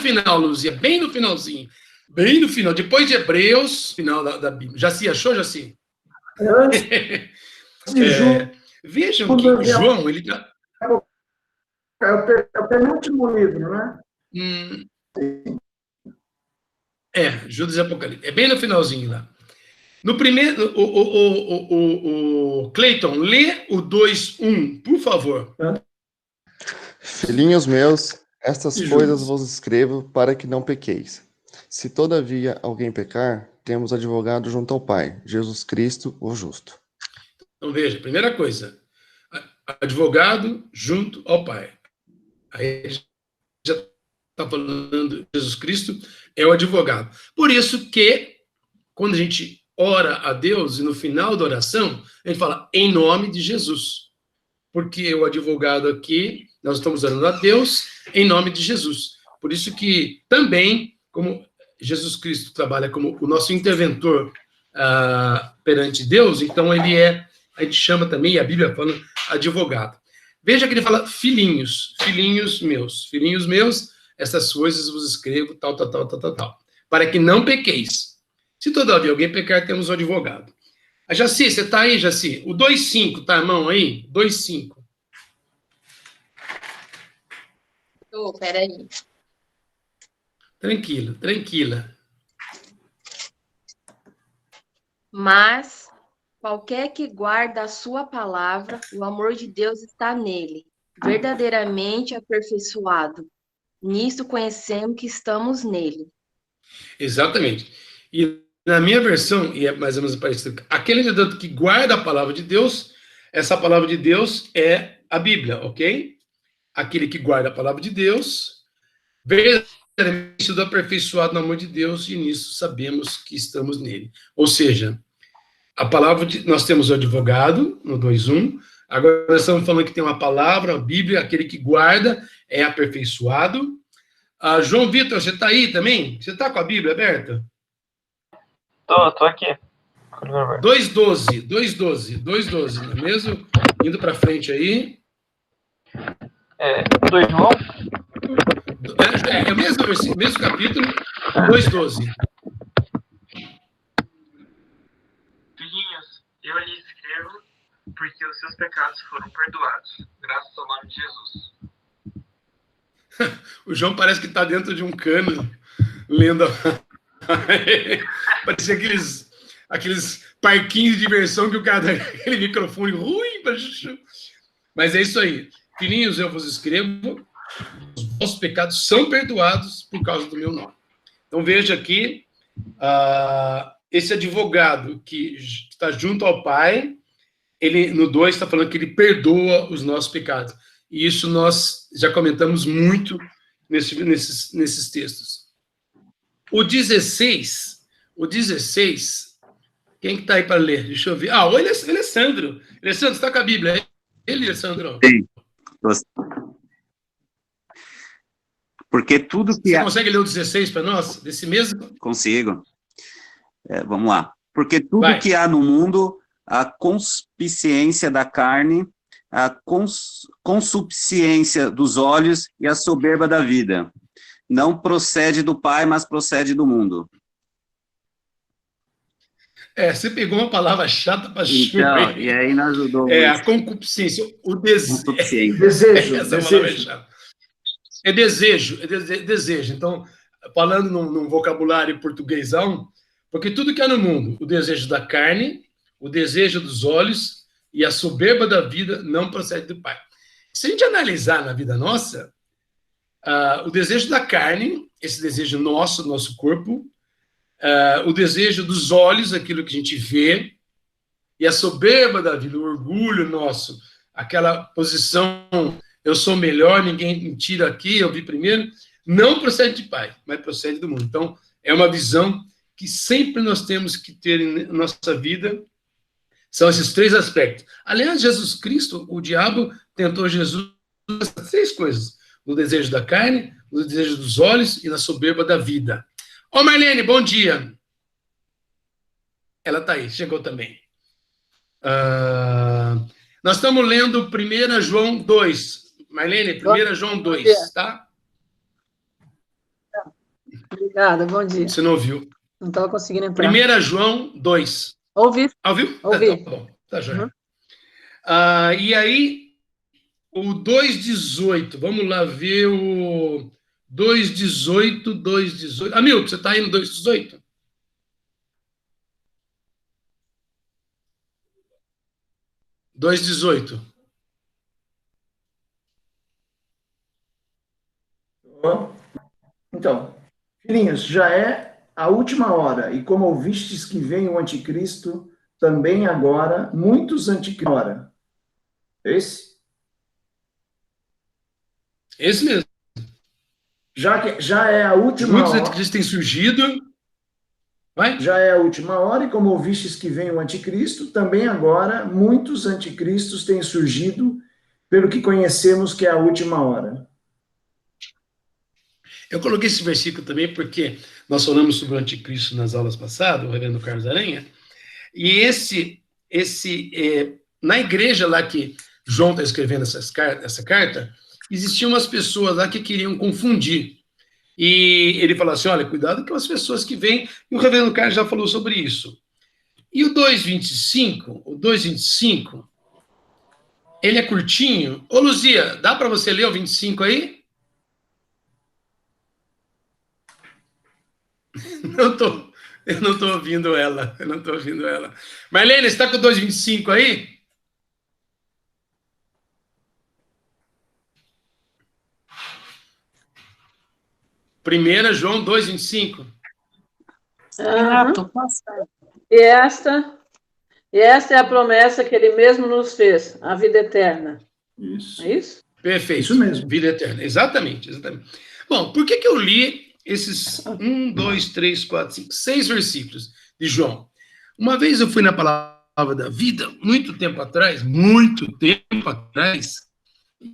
final, Luzia, bem no finalzinho. Bem no final, depois de Hebreus, final da Bíblia. Jaci, achou, Jaci? Vejam que João, ele tá... É o penúltimo livro, né? Judas e Apocalipse. É bem no finalzinho lá. No primeiro, o Cleiton, lê o 2:1, por favor. Filhinhos meus, estas coisas vos escrevo para que não pequeis. Se todavia alguém pecar, temos advogado junto ao Pai, Jesus Cristo, o justo. Então veja, primeira coisa, advogado junto ao Pai. Aí já está falando, Jesus Cristo é o advogado. Por isso que, quando a gente ora a Deus, e no final da oração, a gente fala, em nome de Jesus. Porque o advogado aqui, nós estamos orando a Deus em nome de Jesus. Por isso que também, como Jesus Cristo trabalha como o nosso interventor perante Deus, então ele é, a gente chama também, a Bíblia fala, advogado. Veja que ele fala, filhinhos meus, essas coisas vos escrevo, tal, para que não pequeis. Se todavia alguém pecar, temos um advogado. A Jaci, você está aí, Jaci? O 2:5, tá a mão aí? 2:5. Peraí. Tranquila. Mas qualquer que guarda a sua palavra, o amor de Deus está nele, verdadeiramente aperfeiçoado. Nisso conhecemos que estamos nele. Exatamente. E na minha versão, e é mais ou menos parecido, aquele que guarda a palavra de Deus, essa palavra de Deus é a Bíblia, ok? Aquele que guarda a palavra de Deus, verdadeiramente sido aperfeiçoado no amor de Deus, e nisso sabemos que estamos nele. Ou seja, a palavra nós temos o advogado, no 2:1, agora nós estamos falando que tem uma palavra, a Bíblia, aquele que guarda é aperfeiçoado. João Vitor, você está aí também? Você está com a Bíblia aberta? Tô aqui. 2:12, não é mesmo? Indo para frente aí. 2 João? É o mesmo capítulo, 2:12. Filhinhos, eu lhe escrevo porque os seus pecados foram perdoados, graças ao nome de Jesus. O João parece que está dentro de um cano, lendo. Parecia aqueles parquinhos de diversão que o cara dá aquele microfone ruim. Mas é isso aí. Filhinhos, eu vos escrevo, os vossos pecados são perdoados por causa do meu nome. Então veja aqui, esse advogado que está junto ao Pai, ele no 2 está falando que ele perdoa os nossos pecados. E isso nós já comentamos muito nesses textos. O 16, quem que está aí para ler? Deixa eu ver. O Alessandro. Alessandro, você está com a Bíblia? É ele, Alessandro? Sim. Porque tudo que... Você consegue ler o 16 para nós? Desse mesmo? Consigo. Vamos lá. Porque tudo que há no mundo, a concupiscência da carne, a consubciência dos olhos e a soberba da vida, não procede do Pai, mas procede do mundo. Você pegou uma palavra chata para então, e aí nós ajudou. A concupiscência, o desejo. Essa palavra é chata. É desejo. Então, falando num vocabulário portuguesão, porque tudo que há no mundo, o desejo da carne, o desejo dos olhos e a soberba da vida não procede do Pai. Se a gente analisar na vida nossa, o desejo da carne, esse desejo nosso, do nosso corpo, o desejo dos olhos, aquilo que a gente vê, e a soberba da vida, o orgulho nosso, aquela posição, eu sou melhor, ninguém me tira aqui, eu vi primeiro, não procede de Pai, mas procede do mundo. Então, é uma visão que sempre nós temos que ter em nossa vida, são esses três aspectos. Aliás, Jesus Cristo, o diabo tentou Jesus essas três coisas, no desejo da carne, no desejo dos olhos e na soberba da vida. Marlene, bom dia. Ela está aí, chegou também. Nós estamos lendo 1 João 2. Marlene, 1 João 2, tá? Obrigada, bom dia. Você não ouviu. Não estava conseguindo entrar. 1 João 2. Ouvi. Ouviu? Ouvi. Tá bom, tá joia. Uhum. E aí, o 2,18. Vamos lá ver o 2,18, 2,18. Hamilton, você está aí no 2,18? Então, filhinhos, já é a última hora, e como ouvistes que vem o anticristo, também agora muitos anticristos. Esse? Esse mesmo. Já é a última Muitos hora. anticristos têm surgido. Vai? Já é a última hora, e como ouvistes que vem o anticristo, também agora muitos anticristos têm surgido, pelo que conhecemos que é a última hora. Eu coloquei esse versículo também porque nós falamos sobre o anticristo nas aulas passadas, o reverendo Carlos Aranha, e na igreja lá que João está escrevendo essa carta, existiam umas pessoas lá que queriam confundir. E ele falou assim, olha, cuidado com as pessoas que vêm, e o reverendo Carlos já falou sobre isso. E o 2,25, ele é curtinho. Ô, Luzia, dá para você ler o 25 aí? Eu não estou ouvindo ela. Marlene, você está com o 2,25 aí? Primeira João 2,25. Renato, e esta é a promessa que ele mesmo nos fez, a vida eterna. Isso. É isso? Perfeito. Isso mesmo. Vida eterna. Exatamente. Bom, por que eu li esses 1, 2, 3, 4, 5, 6 versículos de João? Uma vez eu fui na Palavra da Vida, muito tempo atrás,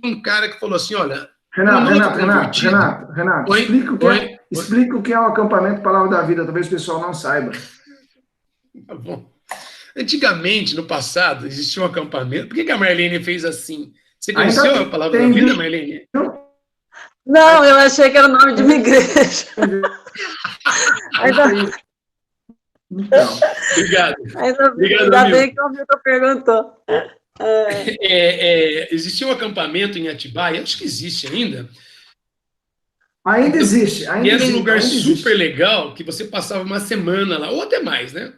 um cara que falou assim, olha... Renato, Oi? Explica o que é o acampamento Palavra da Vida, talvez o pessoal não saiba. Tá bom. Antigamente, no passado, existia um acampamento. Por que a Marlene fez assim? Você conheceu a Palavra da Vida, Marlene? Não, eu achei que era o nome de uma igreja. Então. Obrigado. Ainda bem que o Vitor perguntou. Existia um acampamento em Atibaia, acho que existe ainda. Ainda existe. E era um lugar super legal, que você passava uma semana lá, ou até mais, né?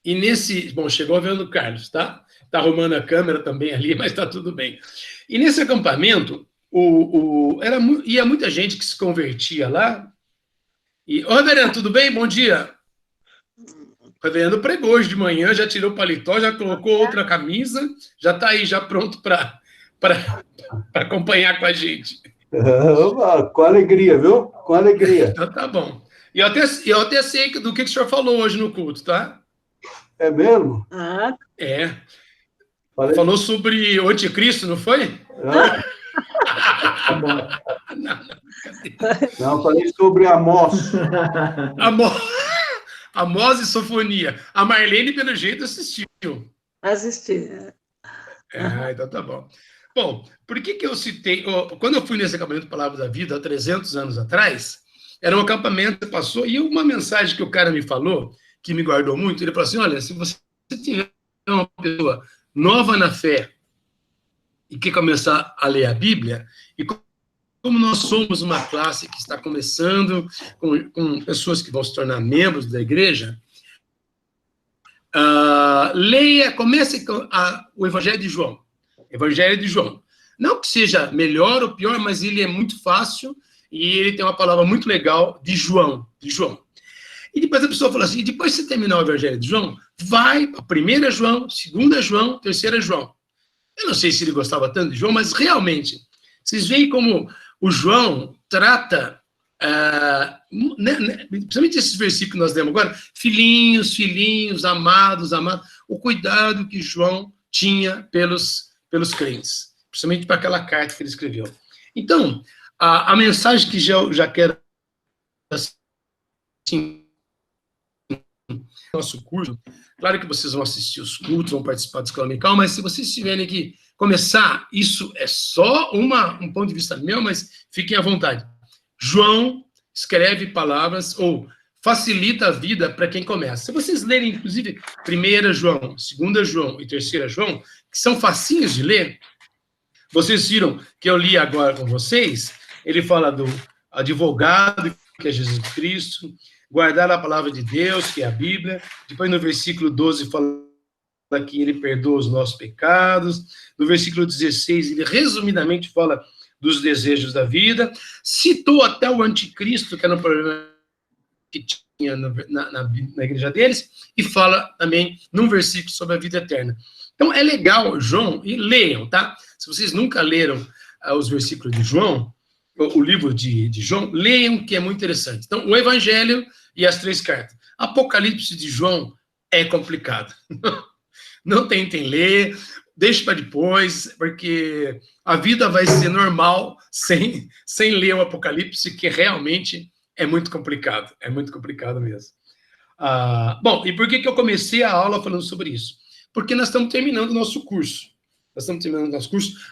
E bom, chegou vendo o Carlos, tá? Tá arrumando a câmera também ali, mas tá tudo bem. E nesse acampamento, ia muita gente que se convertia lá. Ô, reverendo, tudo bem? Bom dia. O reverendo pregou hoje de manhã, já tirou o paletó, já colocou outra camisa, já está aí, já pronto para acompanhar com a gente. Com alegria, viu? Com alegria. Então tá bom. E eu até sei do que o senhor falou hoje no culto, tá? É mesmo? É. Falou sobre o anticristo, não foi? Não, falei sobre Amós. Amós e Sofonia. A Marlene, pelo jeito, assistiu. Assisti. Então tá bom. Bom, por que eu citei... Quando eu fui nesse acampamento Palavra da Vida, há 300 anos atrás, era um acampamento que passou, e uma mensagem que o cara me falou, que me guardou muito, ele falou assim, olha, se você tiver uma pessoa nova na fé e quer começar a ler a Bíblia, e como nós somos uma classe que está começando com pessoas que vão se tornar membros da igreja, comece o Evangelho de João. Evangelho de João. Não que seja melhor ou pior, mas ele é muito fácil e ele tem uma palavra muito legal de João. E depois a pessoa falou assim, depois que você terminar o Evangelho de João, vai para 1 João, 2 João, 3 João. Eu não sei se ele gostava tanto de João, mas realmente, vocês veem como o João trata, principalmente esses versículos que nós lemos agora, filhinhos, amados, o cuidado que João tinha pelos crentes, principalmente para aquela carta que ele escreveu. Então, a mensagem que já quero, assim, nosso curso, claro que vocês vão assistir os cultos, vão participar do Escola Dominical, mas se vocês tiverem que começar, isso é só um ponto de vista meu, mas fiquem à vontade. João escreve palavras ou facilita a vida para quem começa. Se vocês lerem, inclusive, 1 João, 2 João e 3 João, que são facinhos de ler, vocês viram que eu li agora com vocês, ele fala do advogado, que é Jesus Cristo, guardar a palavra de Deus, que é a Bíblia. Depois, no versículo 12, fala que ele perdoa os nossos pecados. No versículo 16, ele resumidamente fala dos desejos da vida. Citou até o anticristo, que era um problema que tinha na igreja deles, e fala também num versículo sobre a vida eterna. Então, é legal, João, e leiam, tá? Se vocês nunca leram os versículos de João, o livro de João, leiam, que é muito interessante. Então, o Evangelho e as 3 cartas. Apocalipse de João é complicado. Não tentem ler, deixe para depois, porque a vida vai ser normal sem ler o Apocalipse, que realmente é muito complicado mesmo. Bom, e por que eu comecei a aula falando sobre isso? Porque nós estamos terminando o nosso curso.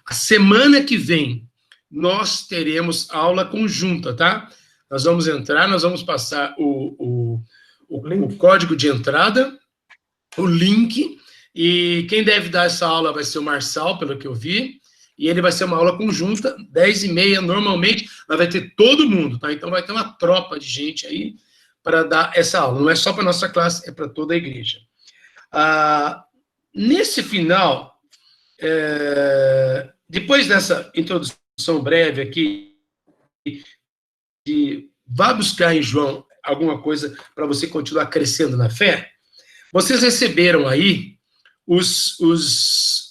A semana que vem, nós teremos aula conjunta, tá? Nós vamos passar o código de entrada, o link, e quem deve dar essa aula vai ser o Marçal, pelo que eu vi, e ele vai ser uma aula conjunta, 10h30, normalmente, mas vai ter todo mundo, tá? Então vai ter uma tropa de gente aí para dar essa aula. Não é só para nossa classe, é para toda a igreja. Nesse final, depois dessa introdução breve aqui, vá buscar em João alguma coisa para você continuar crescendo na fé. Vocês receberam aí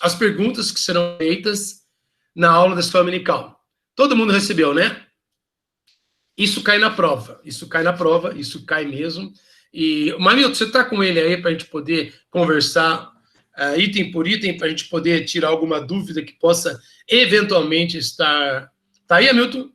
as perguntas que serão feitas na aula da escola dominical. Todo mundo recebeu, né? Isso cai na prova, isso cai mesmo. E, Manilton, você está com ele aí para a gente poder conversar item por item, para a gente poder tirar alguma dúvida que possa eventualmente estar... Tá aí, Hamilton?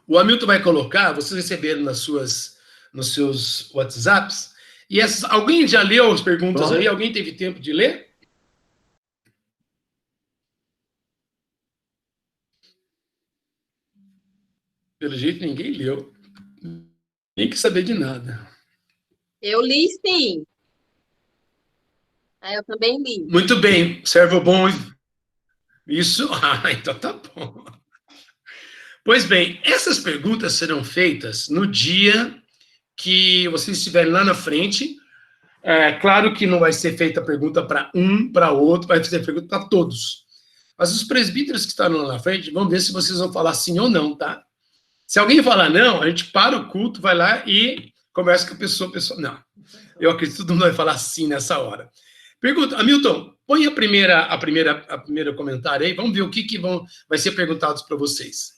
O Hamilton vai colocar, vocês receberam nos seus WhatsApps, e alguém já leu as perguntas aí? Alguém teve tempo de ler? Pelo jeito, ninguém leu. Nem quis saber de nada. Eu li, sim. Eu também li. Muito bem, servo bom. Isso, então tá bom. Pois bem, essas perguntas serão feitas no dia que vocês estiverem lá na frente. Claro que não vai ser feita a pergunta para um, para outro, vai ser pergunta para todos. Mas os presbíteros que estarão lá na frente, vamos ver se vocês vão falar sim ou não, tá? Se alguém falar não, a gente para o culto, vai lá e conversa com a pessoa. Não, eu acredito que todo mundo vai falar sim nessa hora. Pergunta, Hamilton, põe a primeira comentário aí, vamos ver o que vai ser perguntado para vocês.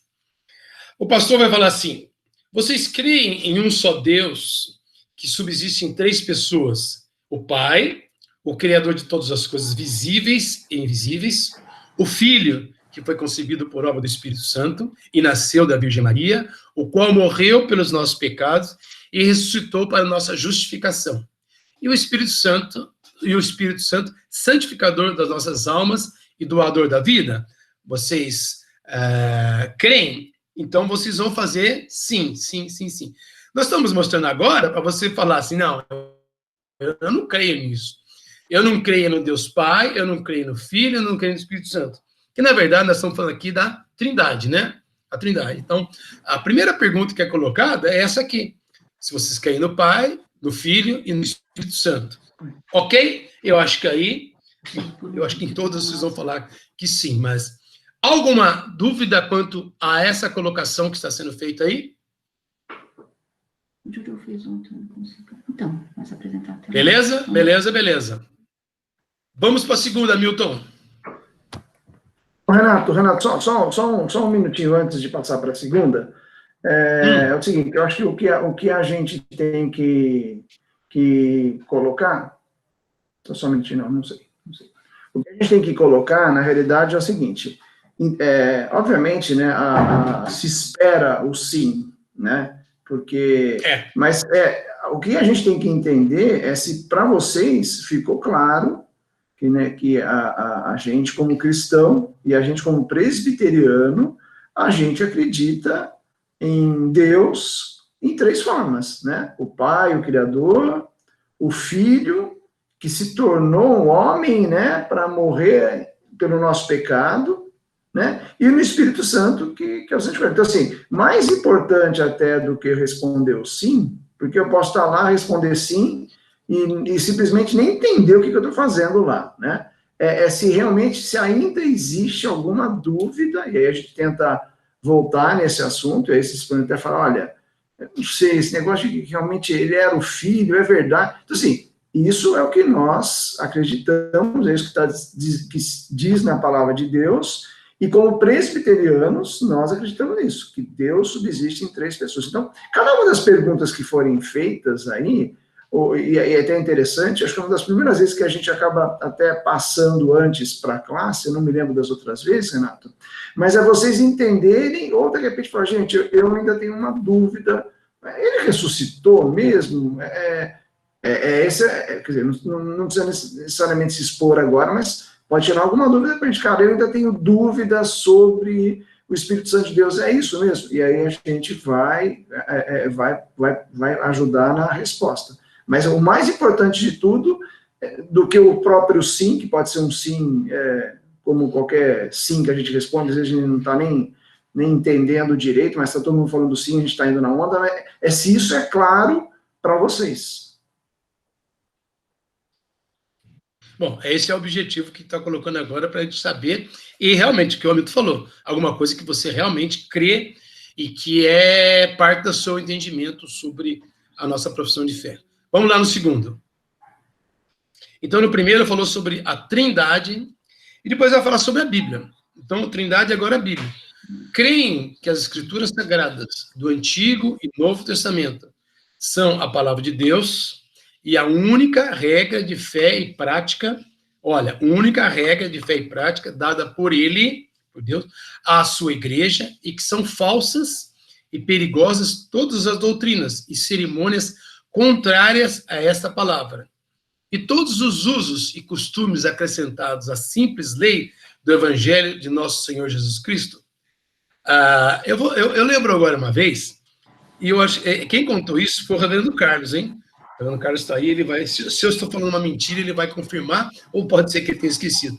O pastor vai falar assim: vocês creem em um só Deus que subsiste em 3 pessoas? O Pai, o Criador de todas as coisas visíveis e invisíveis, o Filho, que foi concebido por obra do Espírito Santo e nasceu da Virgem Maria, o qual morreu pelos nossos pecados e ressuscitou para a nossa justificação. E o Espírito Santo, santificador das nossas almas e doador da vida. Vocês creem? Então, vocês vão fazer sim. Nós estamos mostrando agora para você falar assim, não, eu não creio nisso. Eu não creio no Deus Pai, eu não creio no Filho, eu não creio no Espírito Santo. Que, na verdade, nós estamos falando aqui da Trindade, né? A Trindade. Então, a primeira pergunta que é colocada é essa aqui. Se vocês creem no Pai, no Filho e no Espírito Santo. Ok? Eu acho que em todas vocês vão falar que sim, mas alguma dúvida quanto a essa colocação que está sendo feita aí? Eu fiz ontem, não consigo. Então, vamos apresentar. Beleza. Vamos para a segunda, Milton. Renato, só um minutinho antes de passar para a segunda. É o seguinte, eu acho que o que a gente tem que colocar... Só um minutinho, não sei. O que a gente tem que colocar, na realidade, é o seguinte... obviamente, né, se espera o sim, né? Porque... Mas o que a gente tem que entender é se para vocês ficou claro que, né, que a gente como cristão e a gente como presbiteriano, a gente acredita em Deus em 3 formas, né? O Pai, o Criador, o Filho, que se tornou um homem, né, para morrer pelo nosso pecado, né? E no Espírito Santo, que é o Santo. Então, assim, mais importante até do que responder o sim, porque eu posso estar lá, responder sim, e simplesmente nem entender o que eu estou fazendo lá, né? Se realmente, se ainda existe alguma dúvida, e aí a gente tenta voltar nesse assunto, e aí vocês podem até falar, olha, eu não sei, esse negócio de que realmente ele era o filho, é verdade. Então, assim, isso é o que nós acreditamos, é isso que diz na palavra de Deus, e como presbiterianos, nós acreditamos nisso, que Deus subsiste em 3 pessoas. Então, cada uma das perguntas que forem feitas aí, e é até interessante, acho que é uma das primeiras vezes que a gente acaba até passando antes para a classe, eu não me lembro das outras vezes, Renato, mas é vocês entenderem, ou de repente falar, gente, eu ainda tenho uma dúvida, ele ressuscitou mesmo? Quer dizer, não precisa necessariamente se expor agora, mas pode tirar alguma dúvida para a gente, cara, eu ainda tenho dúvidas sobre o Espírito Santo de Deus, é isso mesmo? E aí a gente vai ajudar na resposta. Mas o mais importante de tudo, do que o próprio sim, que pode ser um sim, como qualquer sim que a gente responde, às vezes a gente não está nem entendendo direito, mas está todo mundo falando sim, a gente está indo na onda, se isso é claro para vocês. Bom, esse é o objetivo que está colocando agora para a gente saber, e realmente, o que o Hamilton falou, alguma coisa que você realmente crê e que é parte do seu entendimento sobre a nossa profissão de fé. Vamos lá no segundo. Então, no primeiro, falou sobre a Trindade, e depois vai falar sobre a Bíblia. Então, Trindade agora é a Bíblia. Creem que as Escrituras Sagradas do Antigo e Novo Testamento são a palavra de Deus e a única regra de fé e prática, olha, única regra de fé e prática dada por Ele, por Deus, à sua igreja, e que são falsas e perigosas todas as doutrinas e cerimônias contrárias a esta palavra. E todos os usos e costumes acrescentados à simples lei do Evangelho de nosso Senhor Jesus Cristo. Eu lembro agora uma vez, e eu acho, quem contou isso foi o Reverendo Carlos, hein? O Reverendo Carlos está aí, ele vai, se eu estou falando uma mentira, ele vai confirmar, ou pode ser que ele tenha esquecido.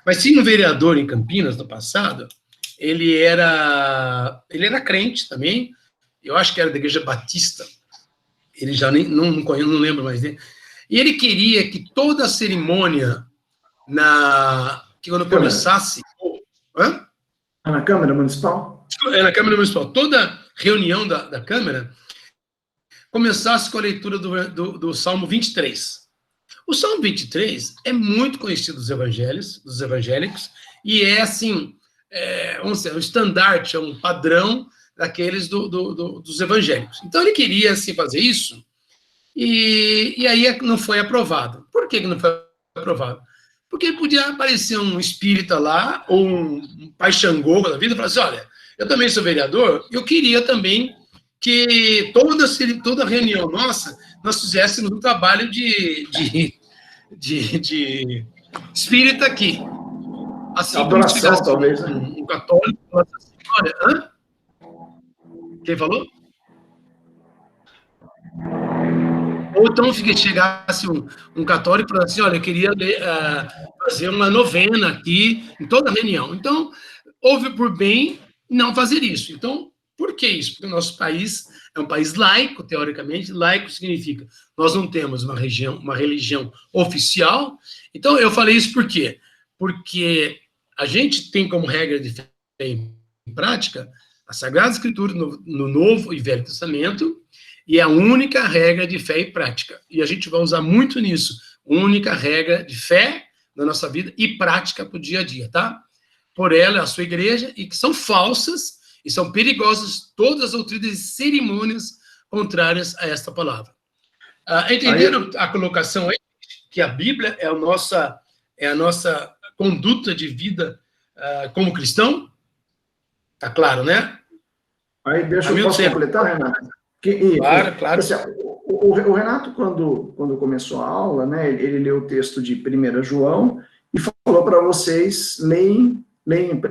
Mas tinha um vereador em Campinas, no passado, ele era crente também, eu acho que era da Igreja Batista, ele já não lembro mais dele, e ele queria que toda a cerimônia, que quando começasse... Na Câmara Municipal? Na Câmara Municipal. Toda reunião da Câmara começasse com a leitura do Salmo 23. O Salmo 23 é muito conhecido dos evangélicos, e é, assim, vamos dizer, um estandarte, é um padrão daqueles dos evangélicos. Então, ele queria, assim, fazer isso, e aí não foi aprovado. Por que não foi aprovado? Porque podia aparecer um espírita lá, ou um pai Xangô da vida, e falar assim, olha, eu também sou vereador, eu queria também que toda reunião nossa, nós fizéssemos um trabalho de espírita aqui. Assim, adoração, talvez, né? Um católico, Nossa Senhora. Quem falou? Ou então chegasse um católico e falasse assim, olha, eu queria fazer uma novena aqui em toda reunião. Então, houve por bem não fazer isso. Então, por que isso? Porque o nosso país é um país laico, teoricamente. Laico significa nós não temos uma religião oficial. Então, eu falei isso por quê? Porque a gente tem como regra de fé em prática a Sagrada Escritura no Novo e Velho Testamento, e é a única regra de fé e prática. E a gente vai usar muito nisso. Única regra de fé na nossa vida e prática para o dia a dia, tá? Por ela, a sua igreja, e que são falsas e são perigosas todas as doutrinas e cerimônias contrárias a esta palavra. Entenderam a colocação aí? Que a Bíblia é a nossa conduta de vida como cristão? Tá claro, né? Aí, deixa eu completar, Renato. Claro. Assim, o Renato, quando começou a aula, né, ele leu o texto de 1 João e falou para vocês, leem leiam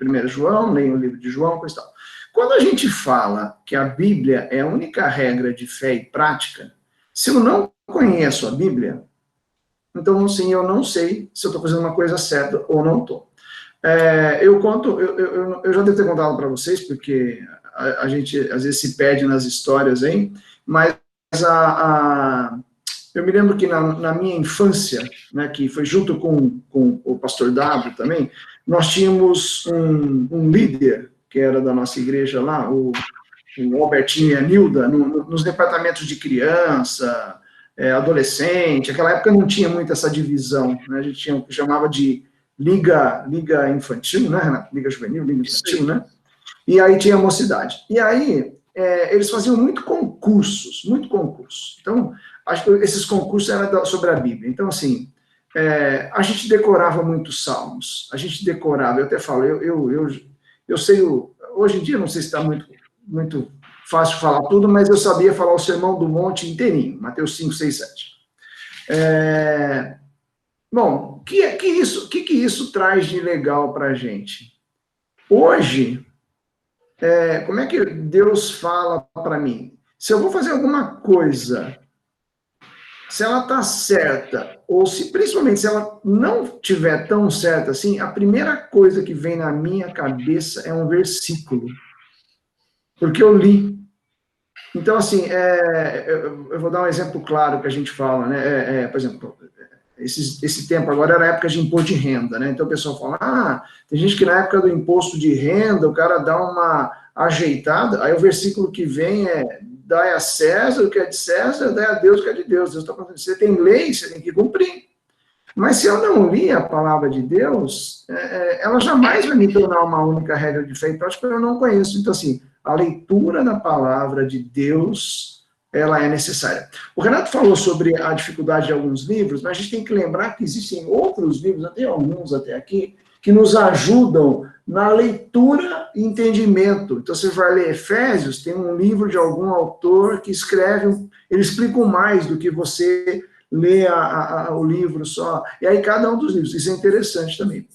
1 João, leiam o livro de João, coisa e tal. Quando a gente fala que a Bíblia é a única regra de fé e prática, se eu não conheço a Bíblia, então, assim, eu não sei se eu estou fazendo uma coisa certa ou não estou. Eu já devo ter contado para vocês, porque a gente às vezes se perde nas histórias aí, mas eu me lembro que na minha infância, né, que foi junto com o pastor W também, nós tínhamos um líder, que era da nossa igreja lá, o Albertinho e a Nilda, nos departamentos de criança, adolescente. Naquela época não tinha muito essa divisão, né? A gente tinha o que chamava de liga infantil, né, Renato? Liga juvenil, liga infantil, né? E aí tinha a mocidade. E aí eles faziam muito concursos. Então, acho que esses concursos eram sobre a Bíblia. Então, assim, a gente decorava muitos salmos. A gente decorava, eu até falo, eu sei, hoje em dia não sei se está muito fácil falar tudo, mas eu sabia falar o Sermão do Monte inteirinho, Mateus 5, 6, 7. Bom, o que isso traz de legal para a gente? Hoje, como é que Deus fala para mim? Se eu vou fazer alguma coisa, se ela está certa, ou principalmente se ela não estiver tão certa assim, a primeira coisa que vem na minha cabeça é um versículo. Porque eu li. Então, assim, eu vou dar um exemplo claro que a gente fala, né? Por exemplo, esse tempo agora era a época de imposto de renda, né? Então o pessoal fala, tem gente que na época do imposto de renda, o cara dá uma ajeitada, aí o versículo que vem dai a César o que é de César, dai a Deus o que é de Deus. Deus está falando, você tem lei, você tem que cumprir. Mas se eu não li a palavra de Deus, ela jamais vai me tornar uma única regra de fé e prática, porque eu não conheço. Então, assim, a leitura da palavra de Deus, ela é necessária. O Renato falou sobre a dificuldade de alguns livros, mas a gente tem que lembrar que existem outros livros, até alguns até aqui, que nos ajudam na leitura e entendimento. Então, você vai ler Efésios, tem um livro de algum autor que escreve, ele explica mais do que você lê o livro só. E aí, cada um dos livros, isso é interessante também.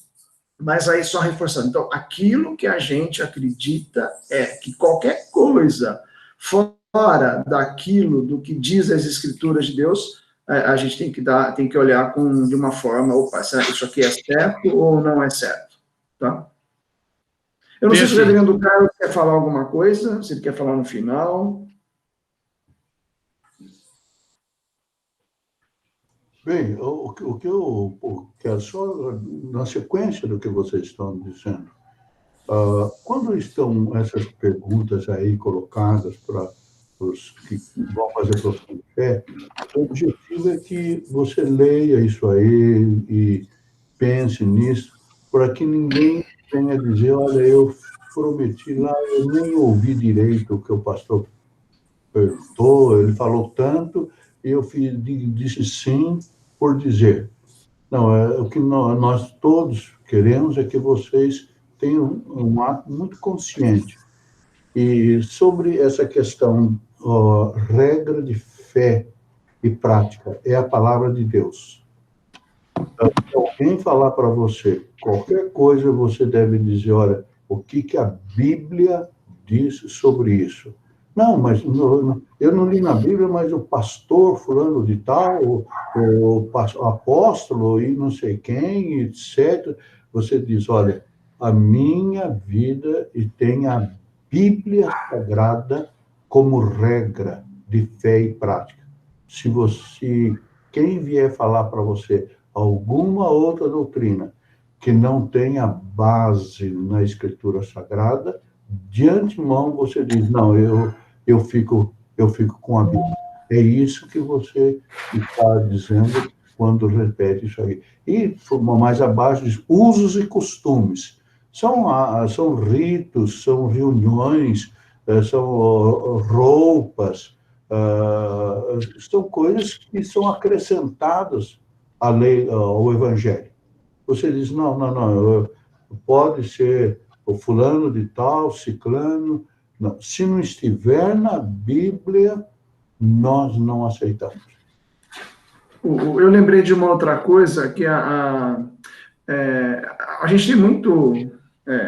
Mas aí, só reforçando. Então, aquilo que a gente acredita é que qualquer coisa fora daquilo do que diz as Escrituras de Deus, a gente tem que olhar de uma forma, opa, isso aqui é certo ou não é certo, tá? Eu não sei se o reverendo Carlos quer falar alguma coisa, se ele quer falar no final. Bem, o que eu quero só, na sequência do que vocês estão dizendo, quando estão essas perguntas aí colocadas para os que vão fazer profissão de fé, o objetivo é que você leia isso aí e pense nisso, para que ninguém venha dizer, olha, eu prometi lá, eu nem ouvi direito o que o pastor perguntou, ele falou tanto, e eu disse sim por dizer. Não, o que nós todos queremos é que vocês tenham um ato muito consciente. E sobre essa questão, regra de fé e prática, é a palavra de Deus. Se alguém falar para você qualquer coisa, você deve dizer, olha, o que a Bíblia diz sobre isso? Não, mas eu não li na Bíblia, mas o pastor fulano de tal, o apóstolo e não sei quem, etc. Você diz, olha, a minha vida e tem a Bíblia Sagrada como regra de fé e prática. Se quem vier falar para você alguma outra doutrina que não tenha base na Escritura Sagrada, de antemão você diz, não, eu fico com a Bíblia. É isso que você está dizendo quando repete isso aí. E, mais abaixo, diz usos e costumes. São ritos, são reuniões, são roupas, são coisas que são acrescentadas à lei, ao Evangelho. Você diz, não, pode ser o fulano de tal, ciclano. Não. Se não estiver na Bíblia, nós não aceitamos. Eu lembrei de uma outra coisa, que a gente tem muito,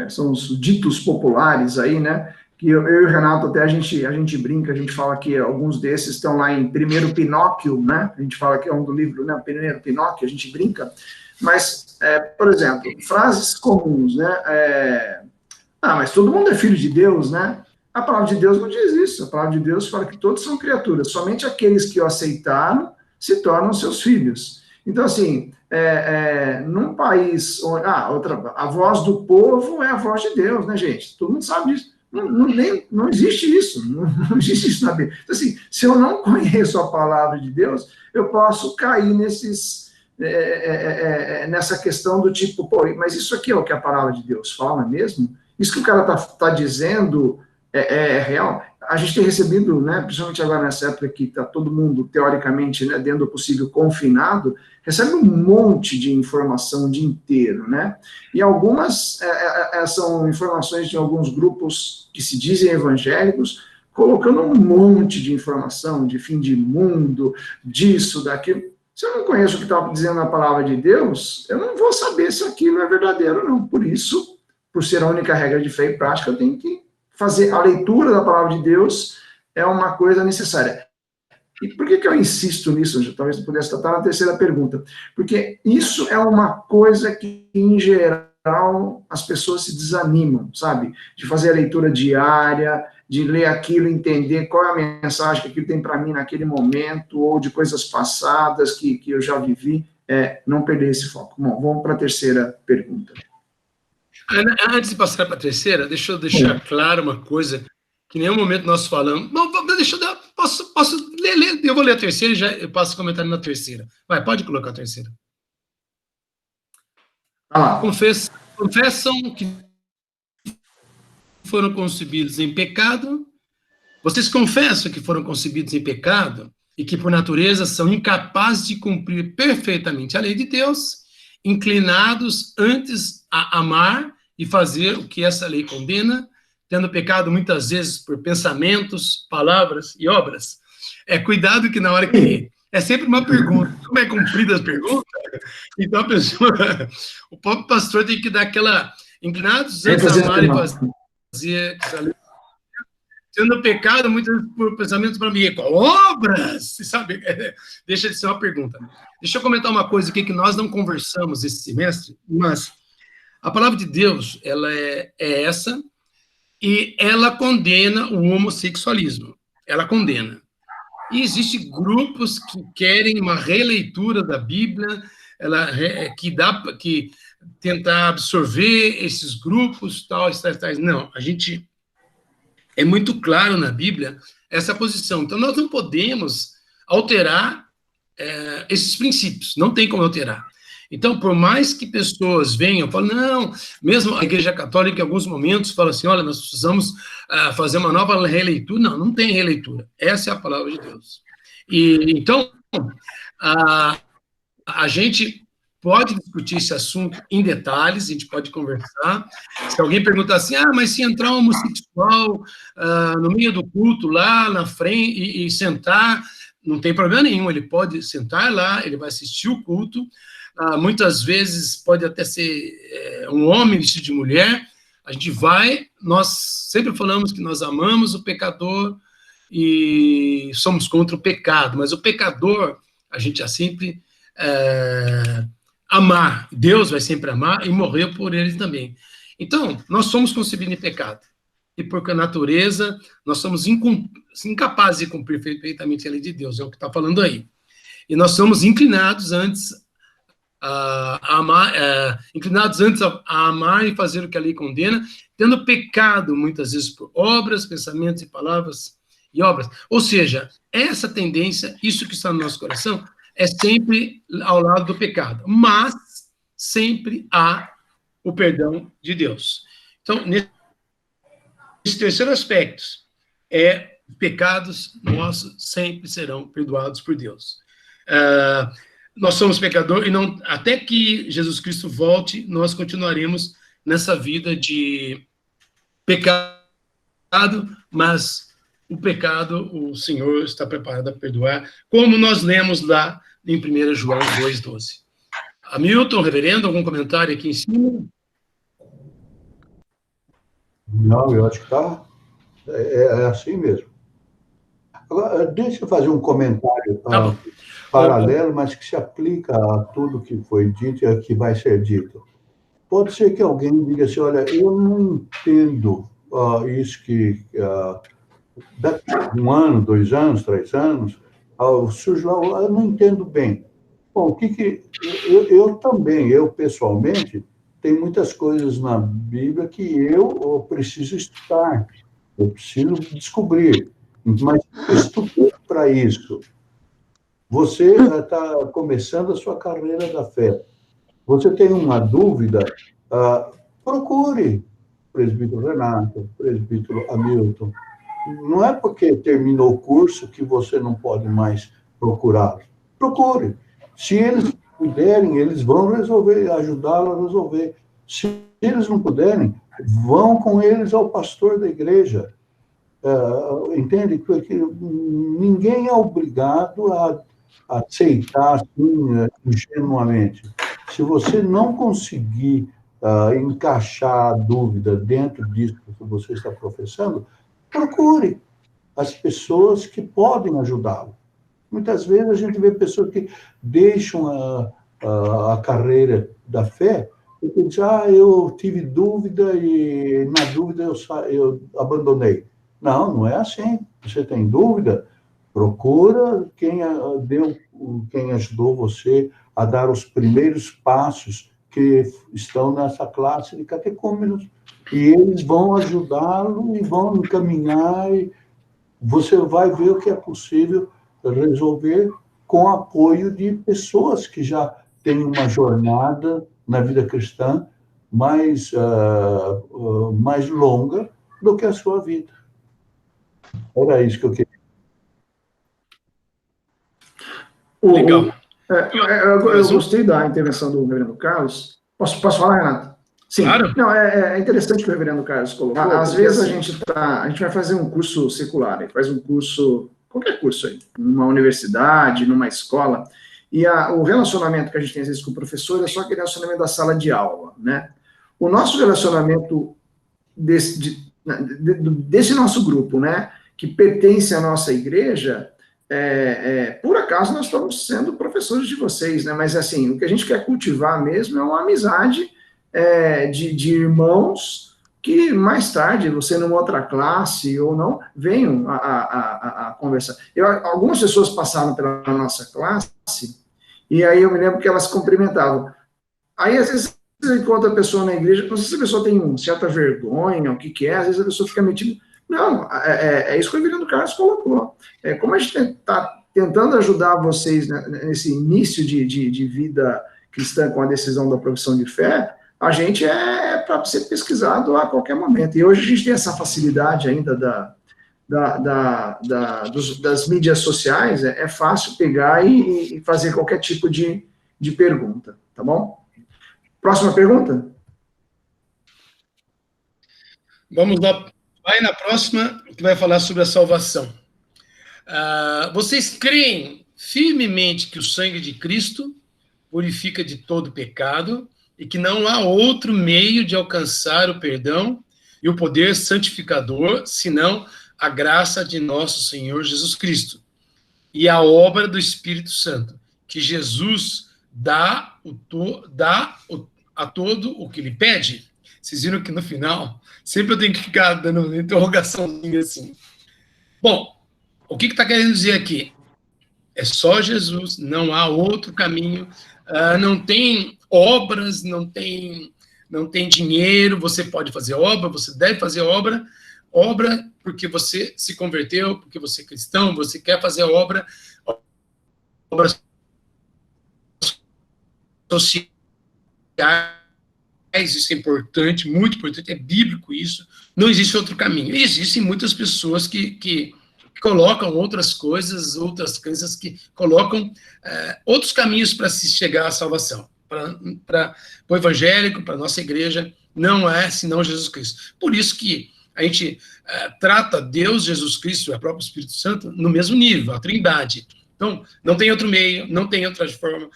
são os ditos populares aí, né? Que eu e o Renato até a gente brinca, a gente fala que alguns desses estão lá em Primeiro Pinóquio, né? A gente fala que é um do livro, né? Primeiro Pinóquio, a gente brinca. Mas, por exemplo, frases comuns, né? Mas todo mundo é filho de Deus, né? A palavra de Deus não diz isso. A palavra de Deus fala que todos são criaturas. Somente aqueles que o aceitaram se tornam seus filhos. Então, assim, num país onde... a voz do povo é a voz de Deus, né, gente? Todo mundo sabe disso. Não existe isso. Não existe isso na Bíblia. Então, assim, se eu não conheço a palavra de Deus, eu posso cair nessa questão do tipo, pô, mas isso aqui é o que a palavra de Deus fala mesmo? Isso que o cara tá dizendo é real? A gente tem recebido, né, principalmente agora nessa época que está todo mundo, teoricamente, né, dentro do possível, confinado, recebe um monte de informação o dia inteiro, né? E algumas são informações de alguns grupos que se dizem evangélicos, colocando um monte de informação de fim de mundo, disso, daquilo. Se eu não conheço o que está dizendo na palavra de Deus, eu não vou saber se aquilo é verdadeiro ou não. Por isso, por ser a única regra de fé e prática, eu tenho que fazer a leitura da palavra de Deus, é uma coisa necessária. E por que eu insisto nisso? Talvez eu pudesse tratar na terceira pergunta. Porque isso é uma coisa que, em geral, as pessoas se desanimam, sabe? De fazer a leitura diária, de ler aquilo, entender qual é a mensagem que aquilo tem para mim naquele momento, ou de coisas passadas que eu já vivi, não perder esse foco. Bom, vamos para a terceira pergunta. Antes de passar para a terceira, deixa eu deixar claro uma coisa, que em nenhum momento nós falamos... Não, deixa eu dar... Posso ler? Eu vou ler a terceira e já eu passo comentário na terceira. Vai, pode colocar a terceira. Confessam que foram concebidos em pecado. Vocês confessam que foram concebidos em pecado e que, por natureza, são incapazes de cumprir perfeitamente a lei de Deus, inclinados antes a amar e fazer o que essa lei condena, tendo pecado muitas vezes por pensamentos, palavras e obras. Cuidado que na hora que... É sempre uma pergunta. Como é cumprida as perguntas, então a pessoa... O próprio pastor tem que dar aquela... Inclinados antes a amar e fazer essa lei. Tendo pecado muitas vezes por pensamentos para mim, obras, sabe? Deixa de ser uma pergunta. Deixa eu comentar uma coisa aqui que nós não conversamos esse semestre, mas a palavra de Deus, ela é essa, e ela condena o homossexualismo. Ela condena. E existem grupos que querem uma releitura da Bíblia, que tentar absorver esses grupos, tais. Não, a gente... É muito claro na Bíblia essa posição. Então, nós não podemos alterar esses princípios. Não tem como alterar. Então, por mais que pessoas venham e falem, não, mesmo a Igreja Católica, em alguns momentos, fala assim, olha, nós precisamos fazer uma nova releitura. Não, não tem releitura. Essa é a palavra de Deus. E, então, a gente pode discutir esse assunto em detalhes, a gente pode conversar. Se alguém perguntar assim, mas se entrar um homossexual no meio do culto, lá na frente, e sentar, não tem problema nenhum, ele pode sentar lá, ele vai assistir o culto, muitas vezes pode até ser um homem vestido de mulher, a gente vai, nós sempre falamos que nós amamos o pecador e somos contra o pecado, mas o pecador, a gente já sempre... amar, Deus vai sempre amar e morrer por eles também. Então, nós somos concebidos em pecado. E por natureza, nós somos incapazes de cumprir perfeitamente a lei de Deus, é o que está falando aí. E nós somos inclinados antes a amar, a amar e fazer o que a lei condena, tendo pecado, muitas vezes, por obras, pensamentos e palavras e obras. Ou seja, essa tendência, isso que está no nosso coração, é sempre ao lado do pecado, mas sempre há o perdão de Deus. Então, nesse terceiro aspecto, pecados nossos sempre serão perdoados por Deus. Nós somos pecadores, e não, até que Jesus Cristo volte, nós continuaremos nessa vida de pecado, mas o pecado, o Senhor está preparado a perdoar, como nós lemos lá em 1 João 2,12. Hamilton, reverendo, algum comentário aqui em cima? Não, eu acho que está... É assim mesmo. Agora, deixa eu fazer um comentário paralelo, mas que se aplica a tudo que foi dito e a que vai ser dito. Pode ser que alguém diga assim, olha, eu não entendo isso que daqui a 1 ano, 2 anos, 3 anos, surge lá, eu não entendo bem. Bom, o que eu também, eu pessoalmente, tem muitas coisas na Bíblia que eu preciso estudar, eu preciso descobrir, mas eu estudei para isso. Você está começando a sua carreira da fé. Você tem uma dúvida, procure o presbítero Renato, o presbítero Hamilton. Não é porque terminou o curso que você não pode mais procurá-los. Procure. Se eles puderem, eles vão resolver, ajudá-lo a resolver. Se eles não puderem, vão com eles ao pastor da igreja. Entende? Porque ninguém é obrigado a aceitar assim, ingenuamente. Se você não conseguir encaixar a dúvida dentro disso que você está professando, procure as pessoas que podem ajudá-lo. Muitas vezes a gente vê pessoas que deixam a carreira da fé porque dizem, eu tive dúvida e na dúvida eu abandonei. Não, não é assim. Você tem dúvida, procura quem ajudou você a dar os primeiros passos que estão nessa classe de catecúmenos. E eles vão ajudá-lo e vão encaminhar. E você vai ver o que é possível resolver com apoio de pessoas que já têm uma jornada na vida cristã mais longa do que a sua vida. Era isso que eu queria. Legal. Eu gostei da intervenção do reverendo Carlos. Posso falar, Renato? Sim. Claro. Não, é interessante o que o reverendo Carlos colocou. Às vezes a gente vai fazer um curso secular, a gente faz um curso, qualquer curso aí, numa universidade, numa escola, e o relacionamento que a gente tem às vezes com o professor é só aquele relacionamento da sala de aula, né? O nosso relacionamento desse nosso grupo, né, que pertence à nossa igreja, por acaso nós estamos sendo professores de vocês, né? Mas assim, o que a gente quer cultivar mesmo é uma amizade de irmãos que mais tarde, você numa outra classe ou não, venham a conversar. Algumas pessoas passaram pela nossa classe e aí eu me lembro que elas cumprimentavam. Aí às vezes você encontra a pessoa na igreja, não sei se a pessoa tem certa vergonha, o que é, às vezes a pessoa fica metida. Não, é isso que o reverendo Carlos colocou. Como a gente está tentando ajudar vocês nesse início de vida cristã com a decisão da profissão de fé, a gente é para ser pesquisado a qualquer momento. E hoje a gente tem essa facilidade ainda das mídias sociais, é fácil pegar e fazer qualquer tipo de pergunta, tá bom? Próxima pergunta? Vamos lá. Vai na próxima, que vai falar sobre a salvação. Vocês creem firmemente que o sangue de Cristo purifica de todo pecado e que não há outro meio de alcançar o perdão e o poder santificador, senão a graça de nosso Senhor Jesus Cristo e a obra do Espírito Santo, que Jesus dá a todo o que lhe pede? Vocês viram que no final, sempre eu tenho que ficar dando uma interrogaçãozinha assim. Bom, o que está querendo dizer aqui? É só Jesus, não há outro caminho, não tem obras, não tem dinheiro, você pode fazer obra, você deve fazer obra porque você se converteu, porque você é cristão, você quer fazer obras sociais, isso é importante, muito importante, é bíblico isso, não existe outro caminho. E existem muitas pessoas que colocam outras coisas, outras crenças que colocam outros caminhos para se chegar à salvação. Para o evangélico, para a nossa igreja, não é senão Jesus Cristo. Por isso que a gente trata Deus, Jesus Cristo e o próprio Espírito Santo no mesmo nível, a Trindade. Então, não tem outro meio, não tem outra forma.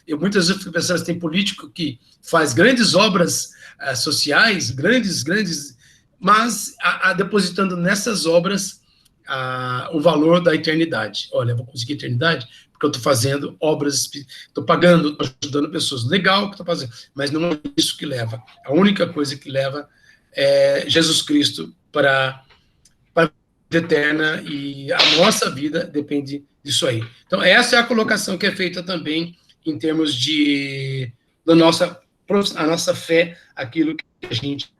Muitas vezes pessoas têm político que faz grandes obras sociais, grandes mas depositando nessas obras o valor da eternidade. Olha, eu vou conseguir eternidade porque eu estou fazendo obras, estou pagando, estou ajudando pessoas. Legal o que estou fazendo, mas não é isso que leva. A única coisa que leva é Jesus Cristo para a vida eterna, e a nossa vida depende disso aí. Então, essa é a colocação que é feita também em termos a nossa fé, aquilo que a gente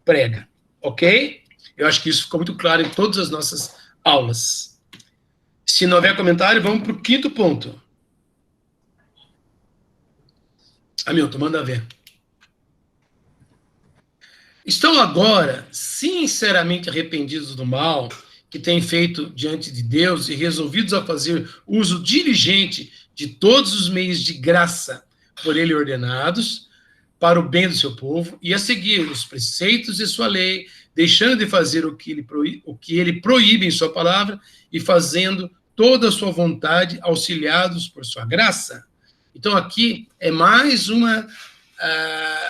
prega, ok? Eu acho que isso ficou muito claro em todas as nossas aulas. Se não houver comentário, vamos para o 5º ponto. Hamilton, manda ver. Estão agora sinceramente arrependidos do mal que têm feito diante de Deus e resolvidos a fazer uso diligente de todos os meios de graça por ele ordenados para o bem do seu povo e a seguir os preceitos de sua lei, deixando de fazer o que ele proíbe em sua palavra e fazendo toda a sua vontade, auxiliados por sua graça. Então, aqui é mais uma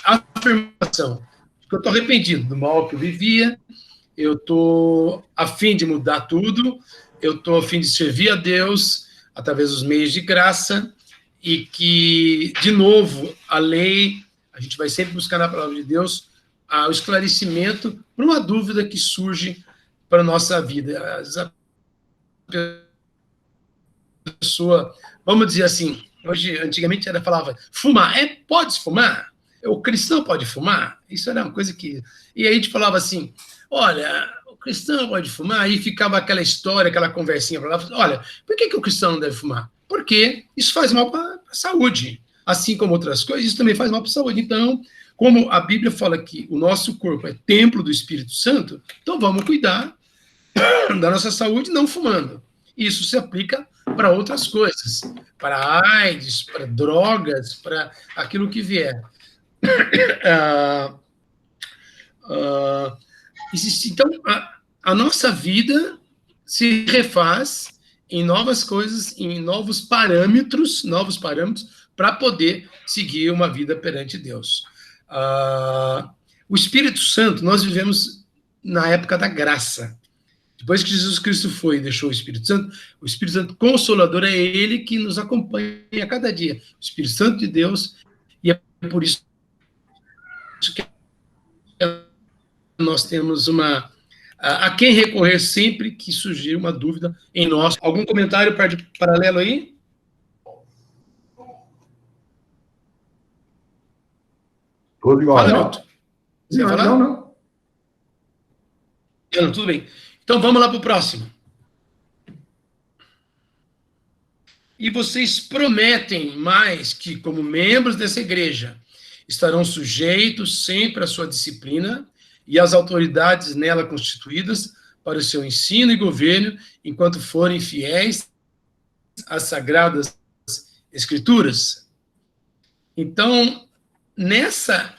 afirmação. Eu estou arrependido do mal que eu vivia, eu estou a fim de mudar tudo, eu estou a fim de servir a Deus através dos meios de graça, e que, de novo, a lei, a gente vai sempre buscar na palavra de Deus o esclarecimento para uma dúvida que surge para a nossa vida. A pessoa, vamos dizer assim, hoje, antigamente ela falava, fumar, pode fumar? O cristão pode fumar? Isso era uma coisa que... E aí a gente falava assim, olha, o cristão pode fumar? E ficava aquela história, aquela conversinha para lá, olha, por que o cristão não deve fumar? Porque isso faz mal para a saúde. Assim como outras coisas, isso também faz mal para a saúde. Então, como a Bíblia fala que o nosso corpo é templo do Espírito Santo, então vamos cuidar da nossa saúde não fumando. Isso se aplica para outras coisas, para AIDS, para drogas, para aquilo que vier. Então, a nossa vida se refaz em novas coisas, em novos parâmetros para poder seguir uma vida perante Deus. O Espírito Santo, nós vivemos na época da graça. Depois que Jesus Cristo foi e deixou o Espírito Santo Consolador é ele que nos acompanha a cada dia. O Espírito Santo de Deus, e é por isso que nós temos a quem recorrer sempre que surgir uma dúvida em nós. Algum comentário paralelo aí? Fala, Não. Tudo bem. Então, vamos lá para o próximo. E vocês prometem mais que, como membros dessa igreja, estarão sujeitos sempre à sua disciplina e às autoridades nela constituídas para o seu ensino e governo, enquanto forem fiéis às sagradas escrituras. Então, essa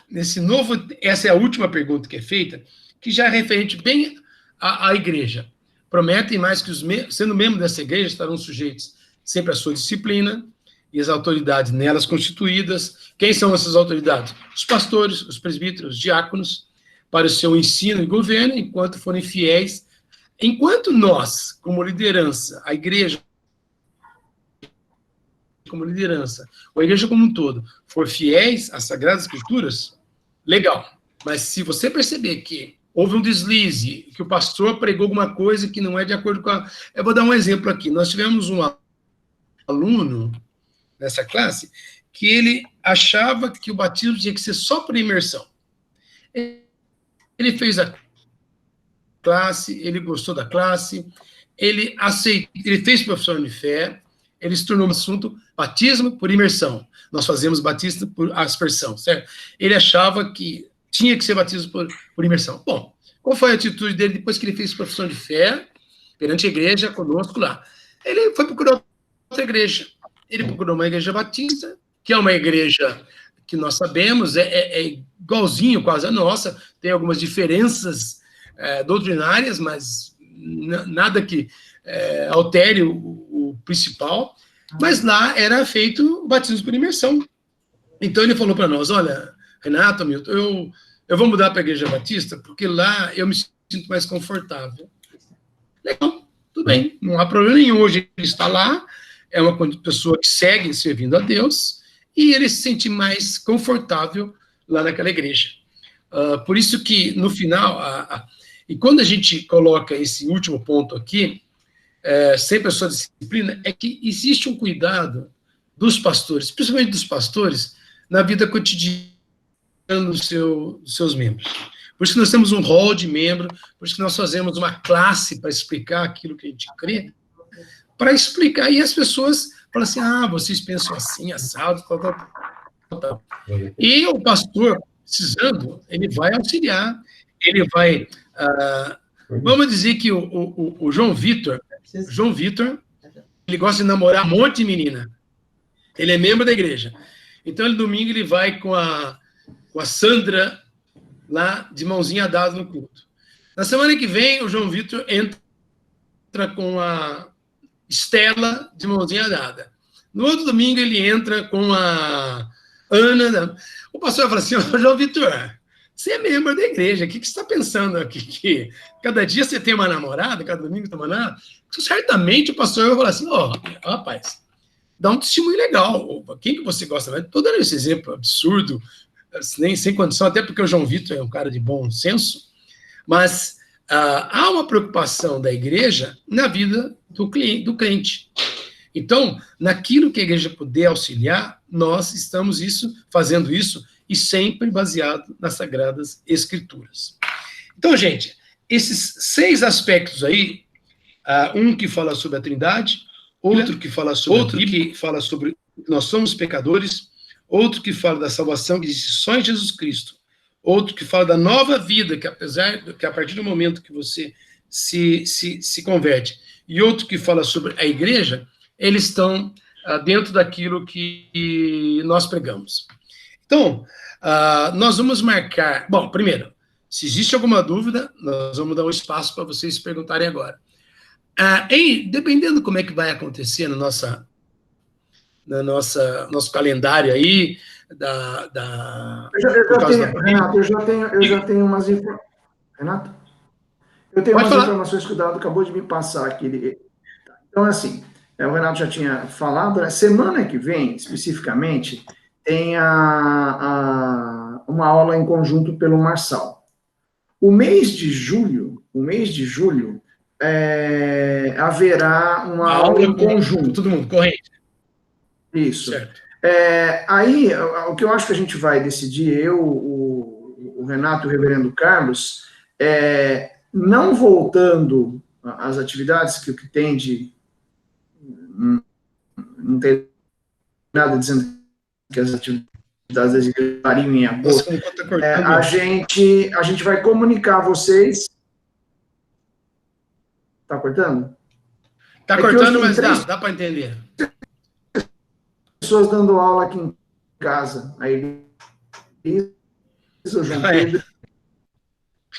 é a última pergunta que é feita, que já é referente bem à igreja. Prometem mais que, sendo membro dessa igreja, estarão sujeitos sempre à sua disciplina e às autoridades nelas constituídas. Quem são essas autoridades? Os pastores, os presbíteros, os diáconos, para o seu ensino e governo, enquanto forem fiéis. Enquanto nós, como liderança, a igreja como liderança, ou a igreja como um todo, for fiéis às Sagradas Escrituras, legal. Mas se você perceber que houve um deslize, que o pastor pregou alguma coisa que não é de acordo com a... Eu vou dar um exemplo aqui. Nós tivemos um aluno nessa classe que ele achava que o batismo tinha que ser só por imersão. Ele fez a classe, ele gostou da classe, ele fez profissão de fé, ele se tornou um assunto batismo por imersão. Nós fazemos batismo por aspersão, certo? Ele achava que tinha que ser batismo por imersão. Bom, qual foi a atitude dele depois que ele fez profissão de fé perante a igreja, conosco lá? Ele foi procurar outra igreja. Ele procurou uma igreja batista, que é uma igreja que nós sabemos, é igualzinho quase a nossa, tem algumas diferenças doutrinárias, mas nada que altere o principal, mas lá era feito o batismo por imersão. Então ele falou para nós, olha, Renato, Milton, eu vou mudar para a Igreja Batista, porque lá eu me sinto mais confortável. Legal, tudo bem, não há problema nenhum. Hoje ele está lá, é uma pessoa que segue servindo a Deus, e ele se sente mais confortável lá naquela igreja. Por isso que, no final, e quando a gente coloca esse último ponto aqui, sempre a sua disciplina, é que existe um cuidado dos pastores, principalmente dos pastores, na vida cotidiana dos seus membros. Por isso que nós temos um hall de membro, por isso que nós fazemos uma classe para explicar aquilo que a gente crê, para explicar, e as pessoas falam assim, vocês pensam assim, assado, tal. E o pastor, precisando, ele vai auxiliar, ele vai... vamos dizer que o João Vitor, ele gosta de namorar um monte de menina. Ele é membro da igreja. Então, domingo, ele vai com a Sandra lá, de mãozinha dada no culto. Na semana que vem, o João Vitor entra com a Estela, de mãozinha dada. No outro domingo, ele entra com a Ana. O pastor fala assim, João Vitor, você é membro da igreja, o que você está pensando aqui? Que cada dia você tem uma namorada, cada domingo tem uma namorada? Certamente o pastor vai falar assim, rapaz, dá um testemunho legal. Quem que você gosta? Estou dando esse exemplo absurdo, nem sem condição, até porque o João Vitor é um cara de bom senso, mas há uma preocupação da igreja na vida do crente. Então, naquilo que a igreja puder auxiliar, nós estamos fazendo isso, e sempre baseado nas Sagradas Escrituras. Então, gente, esses 6 aspectos aí, um que fala sobre a Trindade, outro que fala sobre nós somos pecadores, outro que fala da salvação que existe só em Jesus Cristo, outro que fala da nova vida, que a partir do momento que você se converte, e outro que fala sobre a igreja, eles estão dentro daquilo que nós pregamos. Então, nós vamos marcar... Bom, primeiro, se existe alguma dúvida, nós vamos dar um espaço para vocês perguntarem agora. Dependendo como é que vai acontecer no nosso calendário aí, Renato, eu já tenho umas informações. Renato? Eu tenho umas informações que o Dado acabou de me passar aqui. Então, assim, o Renato já tinha falado, né? Semana que vem, especificamente, tem uma aula em conjunto pelo Marçal. O mês de julho, haverá uma aula em conjunto. Todo mundo, corrente. Isso. Certo. Aí, o que eu acho que a gente vai decidir, o Renato e o Reverendo Carlos, não voltando às atividades que tem de... Não tem nada dizendo que as atividades estariam em agosto. A gente vai comunicar a vocês... Está cortando? Está cortando, mas dá para entender. Pessoas dando aula aqui em casa. Aí, isso, João Pedro,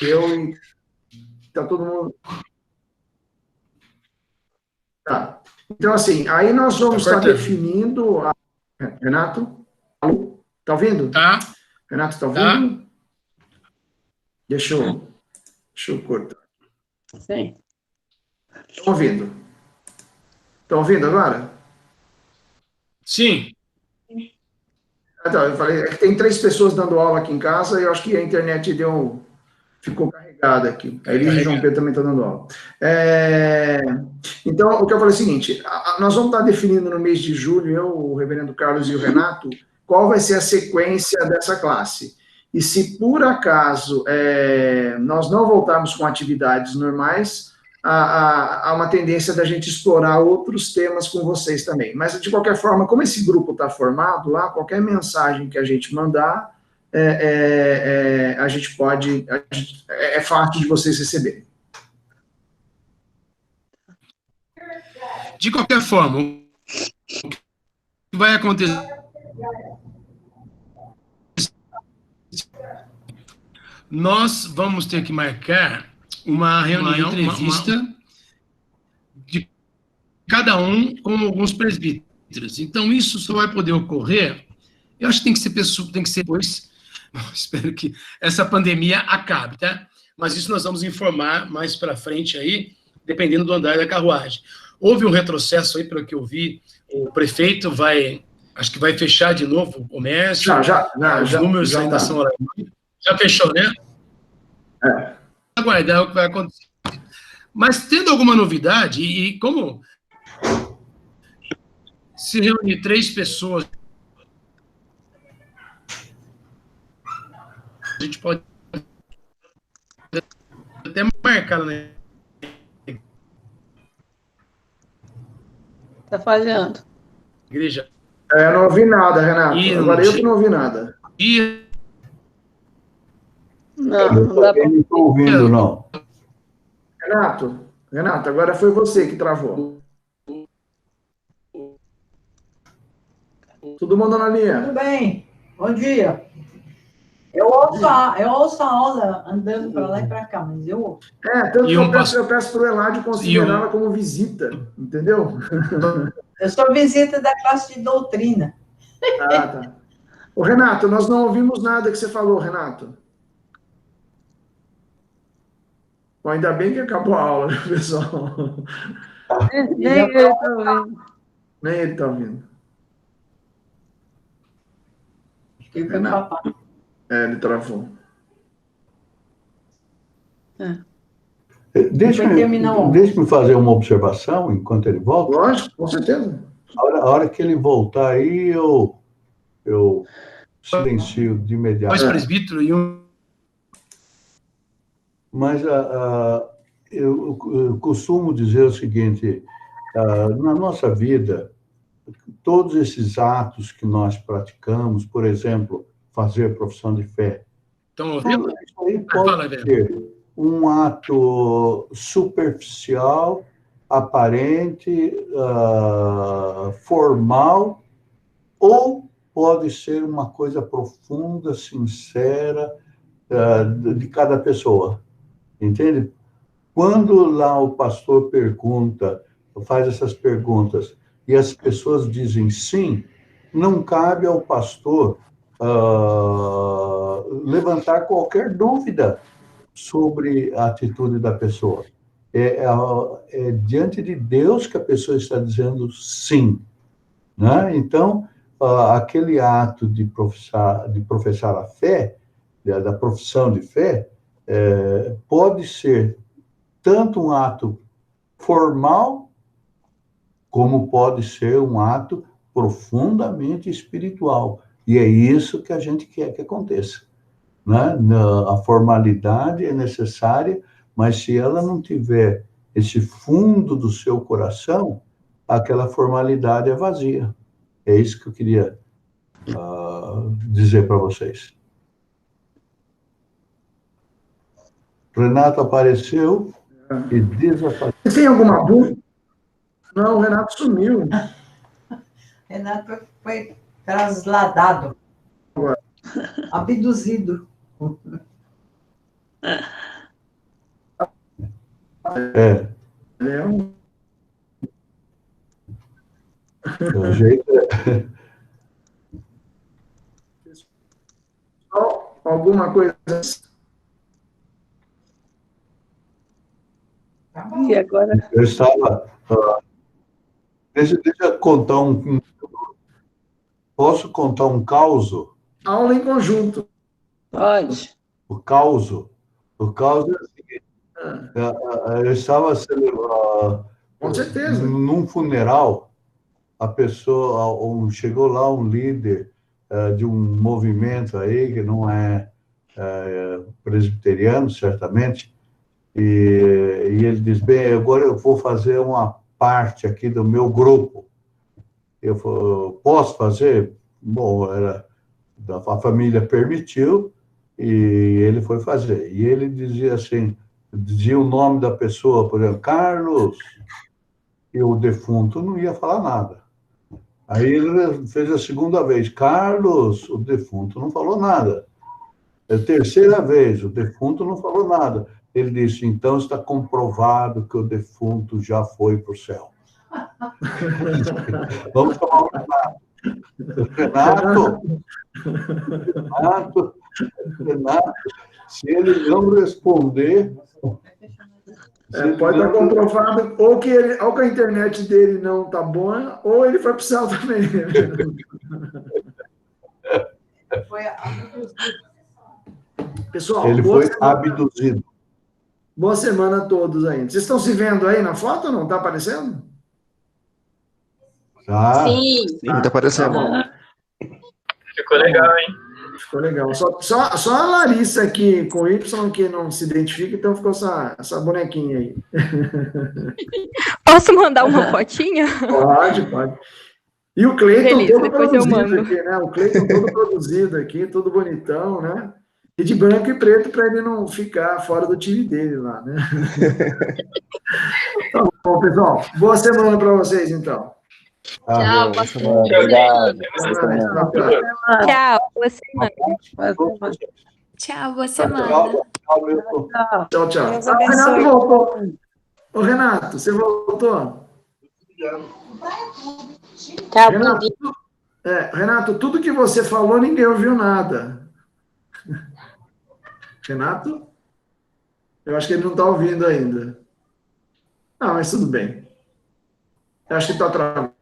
eu e tá todo mundo... Tá. Então, assim, aí nós vamos estar definindo... Renato? Alô? Tá ouvindo? Tá. Renato, tá ouvindo? Tá. Deixa eu cortar. Sim. Estão ouvindo? Estão ouvindo agora? Sim. Então, eu falei, que tem 3 pessoas dando aula aqui em casa, e eu acho que a internet ficou carregada aqui. A Elisa e o João Pedro também estão dando aula. Então, o que eu falei é o seguinte, nós vamos estar definindo no mês de julho, eu, o Reverendo Carlos e o Renato, qual vai ser a sequência dessa classe. E se, por acaso, nós não voltarmos com atividades normais, há uma tendência da gente explorar outros temas com vocês também. Mas, de qualquer forma, como esse grupo está formado lá, qualquer mensagem que a gente mandar, a gente pode... É fácil de vocês receberem. De qualquer forma, o que vai acontecer... Nós vamos ter que marcar uma reunião, entrevista de cada um com alguns presbíteros. Então, isso só vai poder ocorrer, eu acho que tem que ser depois, Espero que essa pandemia acabe, tá? Mas isso nós vamos informar mais para frente aí, dependendo do andar da carruagem. Houve um retrocesso aí, pelo que eu vi, o prefeito acho que vai fechar de novo o comércio. Os números ainda são alarmantes. Já fechou, né? É. Aguardar o que vai acontecer. Mas tendo alguma novidade, e como se reunir 3 pessoas, a gente pode até marcar, né? Está falhando. Igreja. Não ouvi nada, Renato. Agora eu que não ouvi nada. Não dá para... Não estou ouvindo, não. Renato, agora foi você que travou. Todo mundo na linha. Tudo bem. Bom dia. Eu ouço a aula andando para lá e para cá, mas eu ouço. Tanto que eu peço para o Eladio considerá-la como visita, entendeu? Eu sou visita da classe de doutrina. Tá. Ô, Renato, nós não ouvimos nada que você falou, Renato. Bom, ainda bem que acabou a aula, né, pessoal? Nem ele está ouvindo. Nem ele está ouvindo. Renato. Ele travou. Deixa-me fazer uma observação enquanto ele volta. Lógico, com certeza. A hora que ele voltar aí, eu silencio de imediato. Dois presbíteros e um... Mas eu costumo dizer o seguinte, na nossa vida, todos esses atos que nós praticamos, por exemplo, fazer profissão de fé, estão ouvindo? Isso aí pode ser um ato superficial, aparente, formal, ou pode ser uma coisa profunda, sincera, de cada pessoa. Entende? Quando lá o pastor faz essas perguntas, e as pessoas dizem sim, não cabe ao pastor levantar qualquer dúvida sobre a atitude da pessoa. É diante de Deus que a pessoa está dizendo sim. Né? Então, aquele ato de professar a fé, da profissão de fé, pode ser tanto um ato formal, como pode ser um ato profundamente espiritual. E é isso que a gente quer que aconteça. Né? A formalidade é necessária, mas se ela não tiver esse fundo do seu coração, aquela formalidade é vazia. É isso que eu queria dizer para vocês. Renato apareceu e desapareceu. Tem alguma dúvida? Não, o Renato sumiu. Renato foi trasladado. Abduzido. O jeito Alguma coisa... E agora? Eu estava... Deixa eu contar Posso contar um causo? Aula em conjunto. Pode. O causo é o seguinte. Eu estava celebrando... Com certeza. Num funeral, a pessoa... Chegou lá um líder de um movimento aí, que não é presbiteriano, certamente, e ele diz, bem, agora eu vou fazer uma parte aqui do meu grupo. Eu posso fazer? Bom, a família permitiu e ele foi fazer. E ele dizia assim, dizia o nome da pessoa, por exemplo, Carlos, e o defunto não ia falar nada. Aí ele fez a segunda vez, Carlos, o defunto não falou nada. A terceira vez, o defunto não falou nada. Ele disse, então está comprovado que o defunto já foi para o céu. Vamos tomar um Renato, Renato, se ele não responder... Pode estar comprovado ou que a internet dele não está boa, ou ele foi para o céu também. Pessoal, ele foi abduzido. Boa semana a todos aí. Vocês estão se vendo aí na foto ou não? Está aparecendo? Sim. Está aparecendo. Tá. Ficou legal, hein? Ficou legal. Só a Larissa aqui com Y que não se identifica, então ficou essa bonequinha aí. Posso mandar uma fotinha? Pode. E o Cleiton Beleza, todo depois eu produzido mando. aqui, né? O Cleiton todo produzido aqui, todo bonitão, né? E de branco e preto para ele não ficar fora do time dele lá, né? Tá bom, pessoal. Boa semana para vocês, então. Tchau, boa semana. Tchau, boa semana. Tchau, boa semana. Tchau. Deus Renato abençoe. voltou. Ô, Renato, você voltou? Tchau, Renato, tudo que você falou, ninguém ouviu nada. Renato? Eu acho que ele não está ouvindo ainda. Não, mas tudo bem. Eu acho que está travado.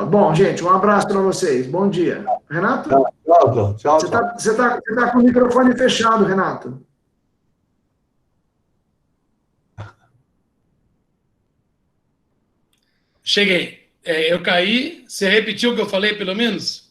Bom, gente, um abraço para vocês. Bom dia. Renato? Tchau. Você tá com o microfone fechado, Renato. Cheguei. Eu caí. Você repetiu o que eu falei, pelo menos?